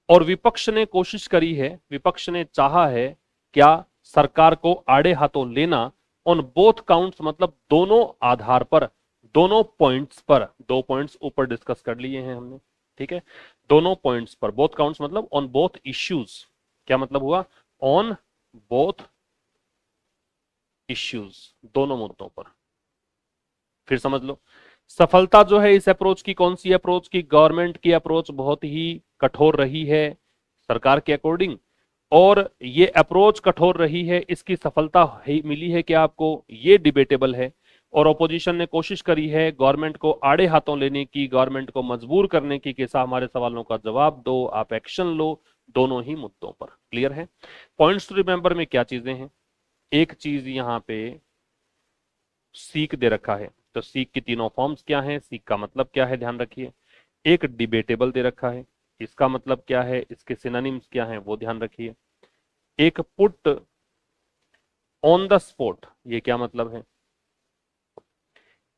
और विपक्ष ने कोशिश करी है, विपक्ष ने चाहा है क्या, सरकार को आड़े हाथों लेना ऑन बोथ काउंट्स, मतलब दोनों आधार पर, दोनों पॉइंट्स पर, दो पॉइंट्स ऊपर डिस्कस कर लिए हैं हमने, ठीक है, दोनों पॉइंट्स पर, बोथ काउंट्स मतलब ऑन बोथ इश्यूज, क्या मतलब हुआ, ऑन बोथ इश्यूज, दोनों मुद्दों पर। फिर समझ लो सफलता जो है इस अप्रोच की, कौन सी अप्रोच की, गवर्नमेंट की अप्रोच बहुत ही कठोर रही है सरकार के अकॉर्डिंग, और ये अप्रोच कठोर रही है, इसकी सफलता मिली है क्या आपको, ये डिबेटेबल है। और ऑपोजिशन ने कोशिश करी है गवर्नमेंट को आड़े हाथों लेने की, गवर्नमेंट को मजबूर करने की कि हमारे सवालों का जवाब दो, आप एक्शन लो, दोनों ही मुद्दों पर। क्लियर है? पॉइंट्स टू रिमेंबर में क्या चीजें हैं, एक चीज यहां पे सीक दे रखा है, तो सीक की तीनों फॉर्म्स क्या हैं, सीक का मतलब क्या है ध्यान रखिए, एक डिबेटेबल दे रखा है, इसका मतलब क्या है, इसके सिनोनिम्स क्या हैं वो ध्यान रखिए, एक पुट ऑन द स्पॉट, ये क्या मतलब है,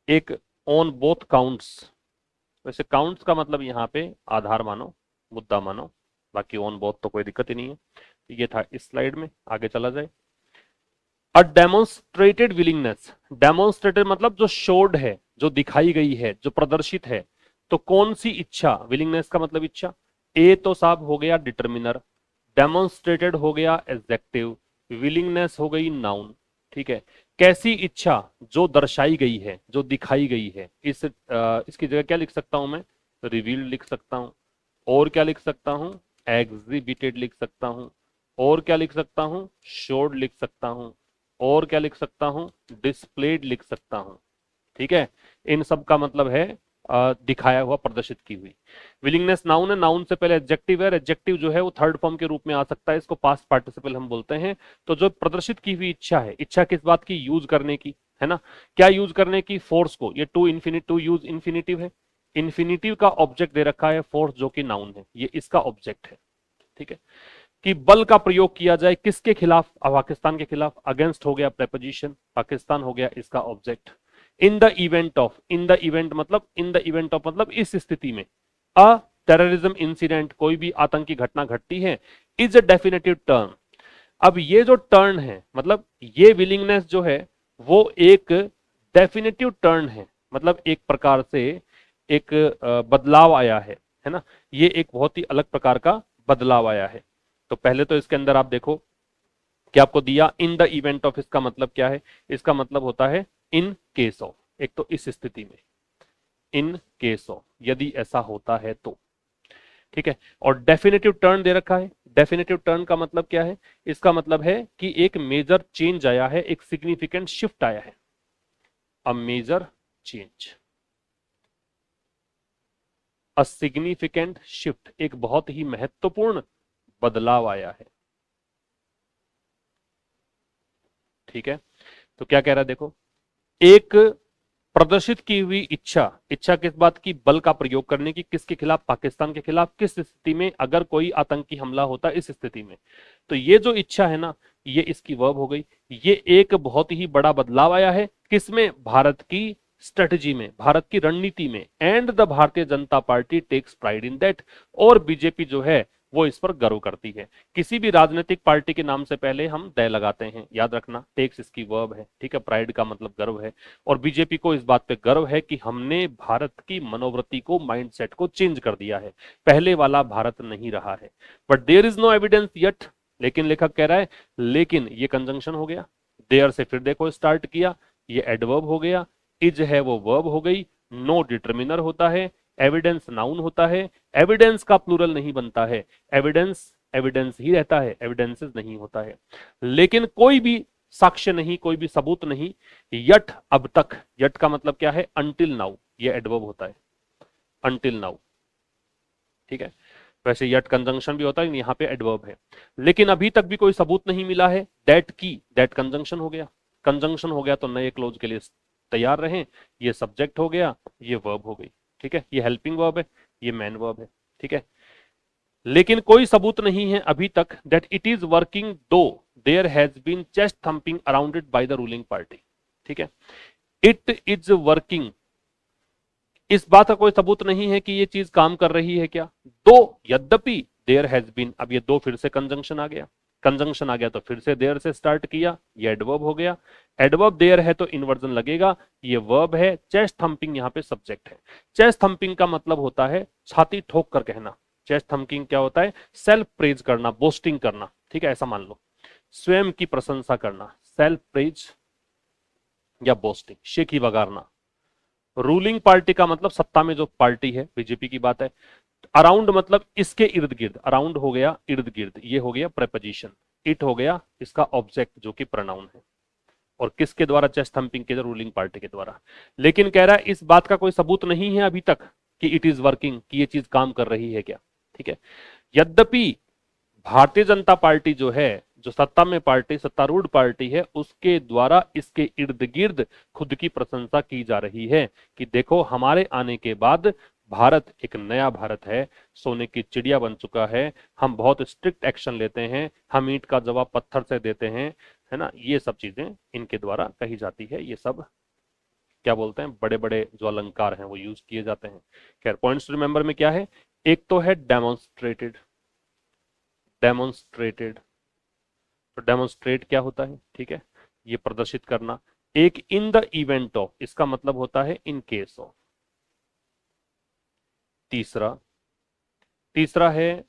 एक ऑन बोथ काउंट्स, वैसे काउंट्स का मतलब यहाँ पे आधार मानो, मुद्दा मानो, बाकी ऑन बोथ तो कोई दिक्कत ही नहीं है। ये था इस स्लाइड में, आगे चला जाए। अ डेमोन्स्ट्रेटेड विलिंगनेस, डेमोन्स्ट्रेटेड मतलब जो शोड है, जो दिखाई गई है, जो प्रदर्शित है, तो कौन सी इच्छा, विलिंगनेस का मतलब इच्छा, ए तो साहब हो गया डिटर्मिनर, डेमोन्स्ट्रेटेड हो गया एडजेक्टिव, विलिंगनेस हो गई नाउन। ठीक है, कैसी इच्छा, जो दर्शाई गई है, जो दिखाई गई है, इसकी जगह क्या लिख सकता हूं मैं, रिवील्ड लिख सकता हूं, और क्या लिख सकता हूं, एग्जिबिटेड लिख सकता हूं, और क्या लिख सकता हूं, शोड लिख सकता हूं, और क्या लिख सकता हूं, डिस्प्लेड लिख सकता हूं। ठीक है, इन सब का मतलब है दिखाया हुआ, प्रदर्शित की हुई। विलिंगनेस नाउन है, नाउन से पहले एडजेक्टिव है, एडजेक्टिव जो है वो थर्ड फॉर्म के रूप में आ सकता है, इसको पास्ट पार्टिसिपल हम बोलते हैं। तो जो प्रदर्शित की हुई इच्छा है, इच्छा किस बात की, यूज करने की, है ना, क्या यूज करने की, फोर्स को, ये टू यूज इन्फिनिटिव है, इन्फिनिटिव का ऑब्जेक्ट दे रखा है फोर्स, जो कि नाउन है, ये इसका ऑब्जेक्ट है। ठीक है, कि बल का प्रयोग किया जाए किसके खिलाफ, पाकिस्तान के खिलाफ, अगेंस्ट हो गया प्रेपोजिशन, पाकिस्तान हो गया इसका object. In the event of, in the event मतलब, इन द इवेंट ऑफ मतलब इस स्थिति में, अ टेररिज्म इंसिडेंट, कोई भी आतंकी घटना घटती है, इज अ डेफिनेटिव टर्न। अब ये जो टर्न है, मतलब ये विलिंगनेस जो है वो एक डेफिनेटिव टर्न है, मतलब एक प्रकार से एक बदलाव आया है ना, ये एक बहुत ही अलग प्रकार का बदलाव आया है। तो पहले तो इसके अंदर आप देखो कि आपको दिया इन द इवेंट ऑफ, इसका मतलब क्या है, इसका मतलब होता है इन केस ऑफ, एक तो इस स्थिति में, इन केस ऑफ, यदि ऐसा होता है तो। ठीक है, और डेफिनेटिव टर्न दे रखा है, डेफिनेटिव टर्न का मतलब क्या है, इसका मतलब है कि एक मेजर चेंज आया है, एक सिग्निफिकेंट शिफ्ट आया है, a major change, a significant shift, एक बहुत ही महत्वपूर्ण बदलाव आया है। ठीक है, तो क्या कह रहा है देखो, एक प्रदर्शित की हुई इच्छा, इच्छा किस बात की, बल का प्रयोग करने की, किसके खिलाफ, पाकिस्तान के खिलाफ, किस स्थिति में, अगर कोई आतंकी हमला होता इस स्थिति में। तो ये जो इच्छा है ना, ये इसकी वर्ब हो गई, ये एक बहुत ही बड़ा बदलाव आया है किसमें, भारत की स्ट्रेटजी में, भारत की रणनीति में, and the Bharatiya Janata Party takes pride in that, और बीजेपी जो है वो इस पर गर्व करती है। किसी भी राजनीतिक पार्टी के नाम से पहले हम दय लगाते हैं, याद रखना, टेक्स इसकी वर्ब है, ठीक है, प्राइड का मतलब गर्व है, और बीजेपी को इस बात पे गर्व है कि हमने भारत की मनोवृत्ति को, माइंडसेट को चेंज कर दिया है, पहले वाला भारत नहीं रहा है। But there is no evidence yet, लेकिन लेखक कह रहा है, लेकिन ये कंजंक्शन हो गया, देयर से फिर देखो स्टार्ट किया, ये एडवर्ब हो गया, इज है वो वर्ब हो गई, नो डिटर्मिनर होता है, एविडेंस नाउन होता है, एविडेंस का प्लूरल नहीं बनता है, एविडेंस एविडेंस ही रहता है, एविडेंसेस नहीं होता है। लेकिन कोई भी साक्ष्य नहीं, कोई भी सबूत नहीं, यट अब तक, यट का मतलब क्या है, अंटिल नाउ, ये एडवर्ब होता है, अंटिल नाउ। ठीक है, वैसे यट कंजंक्शन भी होता है, यहाँ पे एडवर्ब है, लेकिन अभी तक भी कोई सबूत नहीं मिला है, दैट की, दैट कंजंक्शन हो गया, कंजंक्शन हो गया तो नए क्लोज के लिए तैयार रहें, ये सब्जेक्ट हो गया, ये वर्ब हो गई, ठीक है, ये हेल्पिंग वर्ब है, ये मेन वर्ब है, ठीक है। लेकिन कोई सबूत नहीं है अभी तक that it is working though there has been chest thumping around it by the ruling party, ठीक है। इट इज वर्किंग, इस बात का कोई सबूत नहीं है कि ये चीज काम कर रही है क्या, दो यद्यपि देयर हैज बीन, अब ये दो फिर से कंजंक्शन आ गया, कंजंक्शन आ गया तो फिर से देयर से स्टार्ट किया, ये एडवर्ब हो गया, एडवर्ब देयर है तो इन्वर्जन लगेगा, ये वर्ब है, चेस्ट थंपिंग यहाँ पे सब्जेक्ट है। चेस्ट थंपिंग का मतलब होता है छाती ठोक कर कहना, चेस्ट थंपिंग क्या होता है, सेल्फ प्रेज करना, बोस्टिंग करना, ठीक है, ऐसा मान लो, स्वयं की प्रशंसा करना, सेल्फ प्रेज या बोस्टिंग, शेखी बगारना। रूलिंग पार्टी का मतलब सत्ता में जो पार्टी है, बीजेपी की बात है। अराउंड मतलब इसके इर्द गिर्द, अराउंड हो गया इर्द गिर्द, ये हो गया प्रेपोजिशन, इट हो गया इसका ऑब्जेक्ट जो कि प्रोनाउन है, और किसके द्वारा, चेस्ट थंपिंग के, रूलिंग पार्टी के द्वारा। लेकिन कह रहा है इस बात का कोई सबूत नहीं है अभी तक कि इट इज वर्किंग, कि ये चीज काम कर रही है क्या, ठीक है। यद्यपि भारतीय जनता पार्टी जो है, जो सत्ता में पार्टी, सत्तारूढ़ पार्टी है, उसके द्वारा इसके इर्द गिर्द खुद की प्रशंसा की जा रही है कि देखो हमारे आने के बाद भारत एक नया भारत है, सोने की चिड़िया बन चुका है, हम बहुत स्ट्रिक्ट एक्शन लेते हैं, हम ईंट का जवाब पत्थर से देते हैं, है ना, ये सब चीजें इनके द्वारा कही जाती है। ये सब क्या बोलते हैं, बड़े बड़े जो अलंकार हैं वो यूज किए जाते हैं। खैर, पॉइंट्स रिमेंबर में क्या है, एक तो है डेमोन्स्ट्रेटेड, डेमोन्स्ट्रेटेड, तो डेमोन्स्ट्रेट क्या होता है, ठीक है, ये प्रदर्शित करना। एक इन द इवेंट ऑफ, इसका मतलब होता है इन केस ऑफ। तीसरा, तीसरा है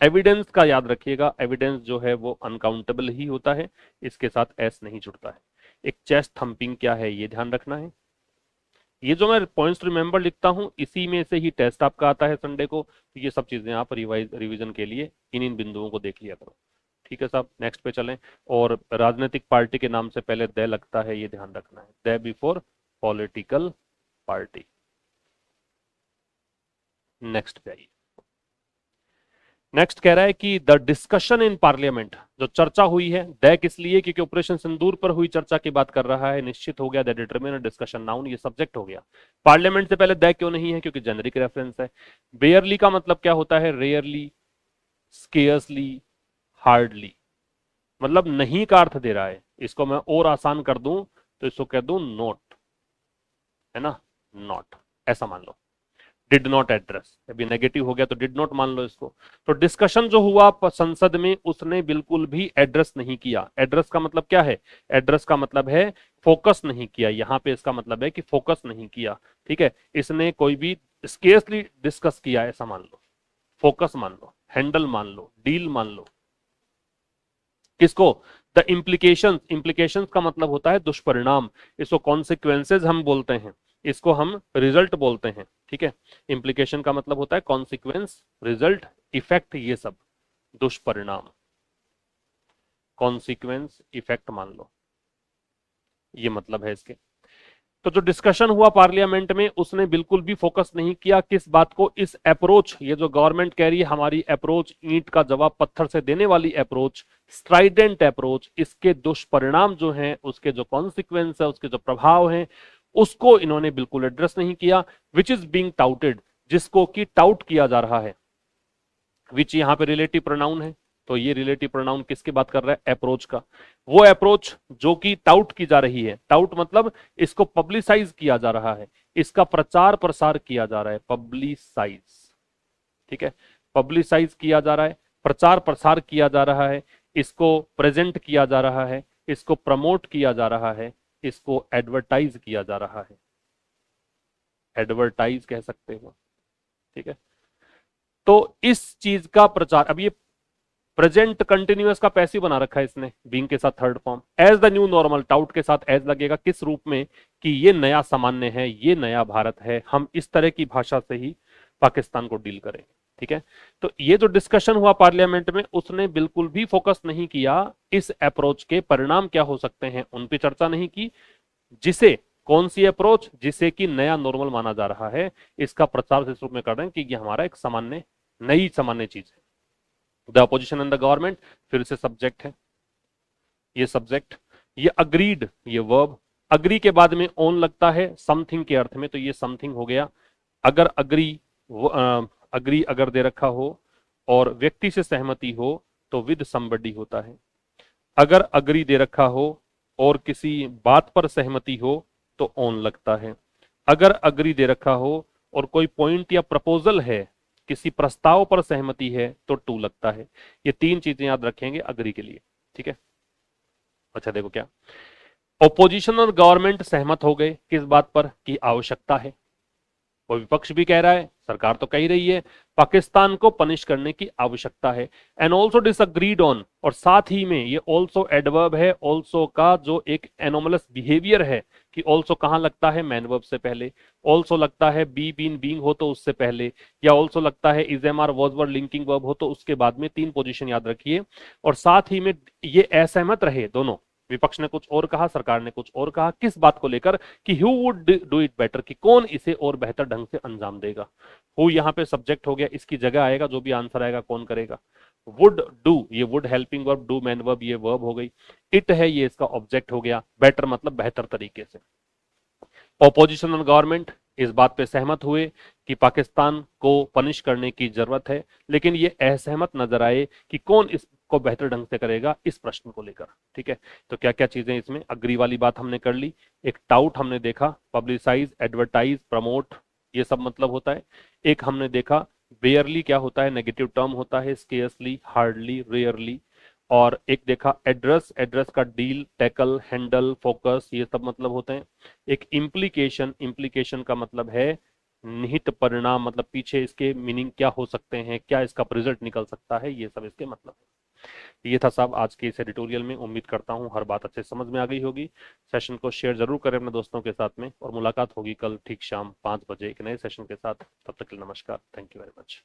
एविडेंस का, याद रखिएगा एविडेंस जो है वो अनकाउंटेबल ही होता है, इसके साथ एस नहीं जुड़ता है। एक चेस्ट थंपिंग क्या है ये ध्यान रखना है। ये जो मैं पॉइंट्स रिमेंबर लिखता हूं इसी में से ही टेस्ट आपका आता है संडे को, तो ये सब चीजें आप रिवीजन के लिए इन इन बिंदुओं को देख लिया करो, ठीक है साहब। नेक्स्ट पे चलें, और राजनीतिक पार्टी के नाम से पहले द लगता है, ये ध्यान रखना है, the before political party. Next पे आइए। नेक्स्ट कह रहा है कि द डिस्कशन इन पार्लियामेंट, जो चर्चा हुई है, द किस लिए, क्योंकि ऑपरेशन सिंदूर पर हुई चर्चा की बात कर रहा है, निश्चित हो गया, द डिटरमिनर डिस्कशन नाउन, ये सब्जेक्ट हो गया। पार्लियामेंट से पहले द क्यों नहीं है, क्योंकि जेनरिक रेफरेंस है। बेयरली का मतलब क्या होता है, रेयरली, स्केयर्सली, हार्डली, मतलब नहीं का अर्थ दे रहा है। इसको मैं और आसान कर दूं तो इसको कह दूं नोट, है ना, नॉट, ऐसा मान लो। डिड नॉट एड्रेस, अभी नेगेटिव हो गया तो डिड नॉट मान लो इसको। तो डिस्कशन जो हुआ संसद में, उसने बिल्कुल भी एड्रेस नहीं किया। एड्रेस का मतलब क्या है, एड्रेस का मतलब है फोकस नहीं किया, यहां पे इसका मतलब है कि फोकस नहीं किया, ठीक है। इसने कोई भी स्केर्सली डिस्कस किया ऐसा मान लो, फोकस मान लो, हैंडल मान लो, डील मान लो। किसको, द इम्प्लीकेशन, इम्प्लीकेशन का मतलब होता है दुष्परिणाम, इसको कॉन्सिक्वेंसेज हम बोलते हैं, इसको हम रिजल्ट बोलते हैं, ठीक है। इम्प्लीकेशन का मतलब होता है कॉन्सिक्वेंस, रिजल्ट, इफेक्ट, ये सब दुष्परिणाम, कॉन्सिक्वेंस, इफेक्ट मान लो, ये मतलब है इसके। तो जो डिस्कशन हुआ पार्लियामेंट में, उसने बिल्कुल भी फोकस नहीं किया किस बात को, इस अप्रोच, ये जो गवर्नमेंट कह रही है हमारी अप्रोच ईंट का जवाब पत्थर से देने वाली अप्रोच, स्ट्राइडेंट अप्रोच, इसके दुष्परिणाम जो हैं, उसके जो कॉन्सिक्वेंस है, उसके जो प्रभाव हैं, उसको इन्होंने बिल्कुल एड्रेस नहीं किया। विच इज बीइंग टाउटेड, जिसको कि टाउट किया जा रहा है, विच यहां पे रिलेटिव प्रोनाउन है, तो ये रिलेटिव प्रोनाउन किसकी बात कर रहा है, अप्रोच का। वो अप्रोच जो कि टाउट की जा रही है, टाउट मतलब इसको पब्लिसाइज किया जा रहा है, इसका प्रचार प्रसार किया जा रहा है, पब्लिसाइज, ठीक है, पब्लिसाइज किया जा रहा है, प्रचार प्रसार किया जा रहा है, इसको प्रेजेंट किया जा रहा है, इसको प्रमोट किया जा रहा है, इसको एडवर्टाइज किया जा रहा है, एडवर्टाइज कह सकते हो, ठीक है। तो इस चीज का प्रचार, अब ये प्रेजेंट कंटिन्यूअस का पैसिव बना रखा है इसने, बीइंग के साथ third form, as the new normal, tout के साथ एज लगेगा, किस रूप में, कि ये नया सामान्य है, ये नया भारत है, हम इस तरह की भाषा से ही पाकिस्तान को डील करेंगे, ठीक है। तो ये जो डिस्कशन हुआ पार्लियामेंट में, उसने बिल्कुल भी फोकस नहीं किया इस अप्रोच के परिणाम क्या हो सकते हैं, उन पे चर्चा नहीं की। जिसे, कौन सी अप्रोच, जिसे कि नया नॉर्मल माना जा रहा है, इसका प्रचार इस रूप में कर रहे हैं कि ये हमारा एक सामान्य, नई सामान्य चीज है। The opposition and the government, फिर से सब्जेक्ट है, ये सब्जेक्ट, ये अग्रीड, ये वर्ब, अग्री के बाद में ऑन लगता है समथिंग के अर्थ में, तो ये समथिंग हो गया। अगर अग्री अगर दे रखा हो और व्यक्ति से सहमति हो तो विद समबडी होता है। अगर अग्री दे रखा हो और किसी बात पर सहमति हो तो ऑन लगता है। अगर अग्री दे रखा हो और कोई पॉइंट या प्रपोजल है, किसी प्रस्ताव पर सहमति है तो टू लगता है। ये तीन चीजें याद रखेंगे अग्री के लिए, ठीक है। अच्छा देखो क्या, ओपोजिशन और गवर्नमेंट सहमत हो गए किस बात पर, की आवश्यकता है। और विपक्ष भी कह रहा है, सरकार तो कह ही रही है, पाकिस्तान को पनिश करने की आवश्यकता है। एंड ऑल्सो डिसअग्रीड ऑन, और साथ ही में ये ऑल्सो एडवर्ब है, ऑल्सो का जो एक एनोमलस बिहेवियर है, कि ऑल्सो कहां लगता है, मैन वर्ब से पहले। ऑल्सो लगता है बी बीन बीइंग हो तो उससे पहले, या ऑल्सो लगता है is am are was were linking verb हो तो उसके बाद में। तीन पोजीशन याद रखिए। और साथ ही में ये असहमत रहे दोनों, विपक्ष ने कुछ और कहा, सरकार ने कुछ और कहा, किस बात को लेकर, कि who would do it better, कि कौन इसे और बेहतर ढंग से अंजाम देगा। हु यहां पे सब्जेक्ट हो गया, इसकी जगह आएगा जो भी आंसर आएगा कौन करेगा। वुड डू, ये would helping verb, do man verb, ये वर्ब हो गई। इट है ये इसका ऑब्जेक्ट हो गया, बेटर मतलब बेहतर तरीके से। ऑपोजिशन और गवर्नमेंट इस बात पे सहमत हुए कि पाकिस्तान को पनिश करने की जरूरत है, लेकिन ये असहमत नजर आए कि कौन इसको बेहतर ढंग से करेगा इस प्रश्न को लेकर, ठीक है। तो क्या क्या चीजें इसमें, अग्री वाली बात हमने कर ली, एक टाउट हमने देखा, पब्लिसाइज, एडवर्टाइज, प्रमोट, ये सब मतलब होता है। एक हमने देखा बेयरली क्या होता है, नेगेटिव टर्म होता है, स्केर्सली, हार्डली, रेयरली। और एक देखा एड्रेस, एड्रेस का डील, टैकल, हैंडल, फोकस, ये सब मतलब होते हैं। एक इम्प्लीकेशन, इम्प्लीकेशन का मतलब है निहित परिणाम, मतलब पीछे इसके मीनिंग क्या हो सकते हैं, क्या इसका रिजल्ट निकल सकता है, ये सब इसके मतलब है। ये था साहब आज के इस एडिटोरियल में। उम्मीद करता हूँ हर बात अच्छे समझ में आ गई होगी। सेशन को शेयर जरूर करें अपने दोस्तों के साथ में, और मुलाकात होगी कल ठीक शाम 5 बजे एक नए सेशन के साथ। तब तक के लिए नमस्कार, थैंक यू वेरी मच।